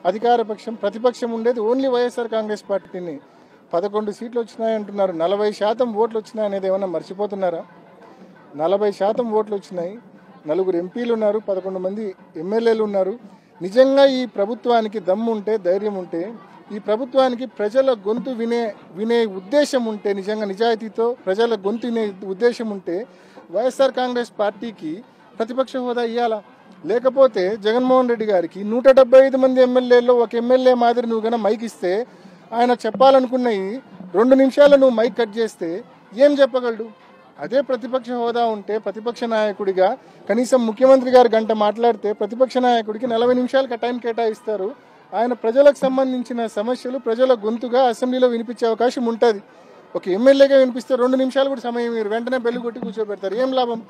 అధికార పక్షం ప్రతిపక్షం ఉండేది ఓన్లీ వైఎస్ఆర్ కాంగ్రెస్ పార్టీని. 11 సీట్లు వచ్చినాయంటున్నారు. 40% ఓట్లు వచ్చినాయనేది ఏమన్నా మర్చిపోతున్నారా? 40% ఓట్లు వచ్చినాయి. 4 ఎంపీలు ఉన్నారు, 11 మంది ఎమ్మెల్యేలు ఉన్నారు. నిజంగా ఈ ప్రభుత్వానికి దమ్ము ఉంటే, ధైర్యం ఉంటే, ఈ ప్రభుత్వానికి ప్రజల గొంతు వినే ఉద్దేశం ఉంటే, నిజంగా నిజాయితీతో ప్రజల గొంతు వినే ఉద్దేశం ఉంటే వైఎస్ఆర్ కాంగ్రెస్ పార్టీకి ప్రతిపక్ష హోదా ఇవ్వాలా. లేకపోతే జగన్మోహన్ రెడ్డి గారికి 175 మంది ఎమ్మెల్యేల్లో ఒక ఎమ్మెల్యే మాదిరి నువ్వు కన్నా మైక్ ఇస్తే, ఆయన చెప్పాలనుకున్నవి 2 నిమిషాలు నువ్వు మైక్ కట్ చేస్తే ఏం చెప్పగలడు? అదే ప్రతిపక్ష హోదా ఉంటే ప్రతిపక్ష నాయకుడిగా కనీసం ముఖ్యమంత్రి గారు గంట మాట్లాడితే ప్రతిపక్ష నాయకుడికి 40 నిమిషాలకు టైం కేటాయిస్తారు. ఆయన ప్రజలకు సంబంధించిన సమస్యలు ప్రజల గొంతుగా అసెంబ్లీలో వినిపించే అవకాశం ఉంటుంది. ఒక ఎమ్మెల్యేగా వినిపిస్తే 2 నిమిషాలు కూడా సమయం మీరు వెంటనే బెల్లు కొట్టి కూర్చోబెడతారు. ఏం లాభం?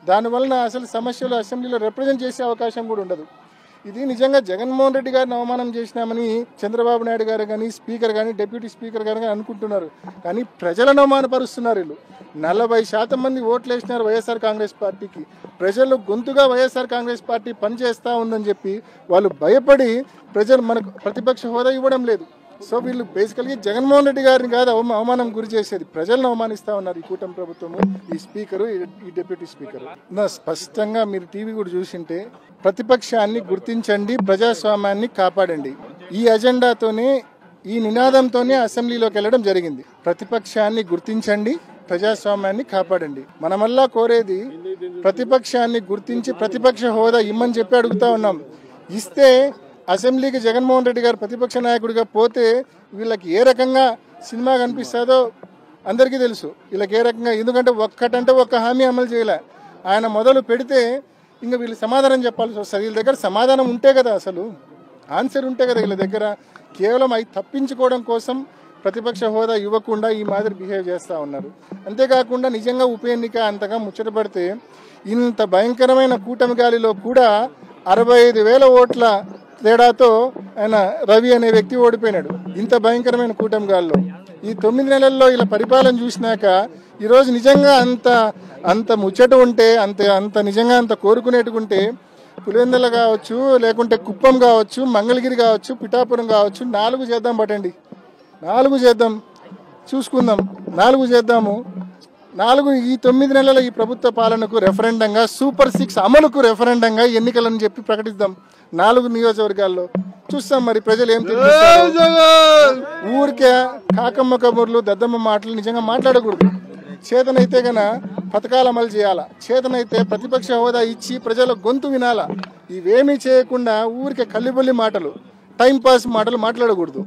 దానివలన అసలు సమస్యలు అసెంబ్లీలో రిప్రజెంట్ చేసే అవకాశం కూడా ఉండదు. ఇది నిజంగా జగన్మోహన్ రెడ్డి గారిని అవమానం చేసినామని చంద్రబాబు నాయుడు గారు కానీ, స్పీకర్ కానీ, డిప్యూటీ స్పీకర్ కానీ అనుకుంటున్నారు. కానీ ప్రజలను అవమానపరుస్తున్నారు వీళ్ళు. 40% మంది ఓట్లు వేసినారు వైఎస్ఆర్ కాంగ్రెస్ పార్టీకి. ప్రజలు గొంతుగా వైఎస్ఆర్ కాంగ్రెస్ పార్టీ పనిచేస్తూ ఉందని చెప్పి వాళ్ళు భయపడి ప్రజలు మనకు ప్రతిపక్ష హోదా ఇవ్వడం లేదు. సో వీళ్ళు బేసికల్గా జగన్మోహన్ రెడ్డి గారిని కాదు అవమానం గురి చేసేది, ప్రజలను అవమానిస్తూ ఉన్నారు ఈ కూటమి ప్రభుత్వము, ఈ స్పీకరు, ఈ డిప్యూటీ స్పీకర్. స్పష్టంగా మీరు టీవీ కూడా చూసింటే ప్రతిపక్షాన్ని గుర్తించండి, ప్రజాస్వామ్యాన్ని కాపాడండి, ఈ అజెండాతోనే, ఈ నినాదంతోనే అసెంబ్లీలోకి వెళ్ళడం జరిగింది. ప్రతిపక్షాన్ని గుర్తించండి, ప్రజాస్వామ్యాన్ని కాపాడండి. మనమల్లా కోరేది ప్రతిపక్షాన్ని గుర్తించి ప్రతిపక్ష హోదా ఇమ్మని చెప్పి అడుగుతా ఉన్నాం. ఇస్తే అసెంబ్లీకి జగన్మోహన్ రెడ్డి గారు ప్రతిపక్ష నాయకుడిగా పోతే వీళ్ళకి ఏ రకంగా సినిమా కనిపిస్తుందో అందరికీ తెలుసు. వీళ్ళకి ఏ రకంగా, ఎందుకంటే ఒక్క హామీ అమలు చేయలే. ఆయన మొదలు పెడితే ఇంకా వీళ్ళు సమాధానం చెప్పాల్సి వస్తుంది. వీళ్ళ దగ్గర సమాధానం ఉంటే కదా, అసలు ఆన్సర్ ఉంటే కదా వీళ్ళ దగ్గర. కేవలం అవి తప్పించుకోవడం కోసం ప్రతిపక్ష హోదా ఇవ్వకుండా ఈ మాదిరి బిహేవ్ చేస్తూ ఉన్నారు. అంతేకాకుండా నిజంగా ఉప ఎన్నిక అంతగా ముచ్చటపడితే ఇంత భయంకరమైన కూటమి గాలిలో కూడా 65,000 ఓట్ల తేడాతో ఆయన రవి అనే వ్యక్తి ఓడిపోయినాడు. ఇంత భయంకరమైన కూటమి గాలిలో ఈ 9 నెలల్లో ఇలా పరిపాలన చూసినాక ఈరోజు నిజంగా అంత ముచ్చట ఉంటే, అంత నిజంగా అంత కోరుకునేట్టుకుంటే పులివెందుల కావచ్చు, లేకుంటే కుప్పం కావచ్చు, మంగళగిరి కావచ్చు, పిఠాపురం కావచ్చు, 4 చేద్దాం. పట్టండి, 4 చేద్దాం, చూసుకుందాం, 4 చేద్దాము. 4 ఈ 9 నెలల ఈ ప్రభుత్వ పాలనకు రెఫరెండంగా, సూపర్ 6 అమలుకు రెఫరెండంగా ఎన్నికలని చెప్పి ప్రకటిద్దాం 4 నియోజకవర్గాల్లో. చూస్తాం మరి ప్రజలు ఏం తెలుస్తారు. ఊరికే కాకమ్మ కబుర్లు, దద్దమ్మ మాటలు నిజంగా మాట్లాడకూడదు. చేతనైతే గన పథకాలు అమలు చేయాలా, చేతనైతే ప్రతిపక్ష హోదా ఇచ్చి ప్రజల గొంతు వినాలా. ఇవేమీ చేయకుండా ఊరికే కల్లిబొల్లి మాటలు, టైంపాస్ మాటలు మాట్లాడకూడదు.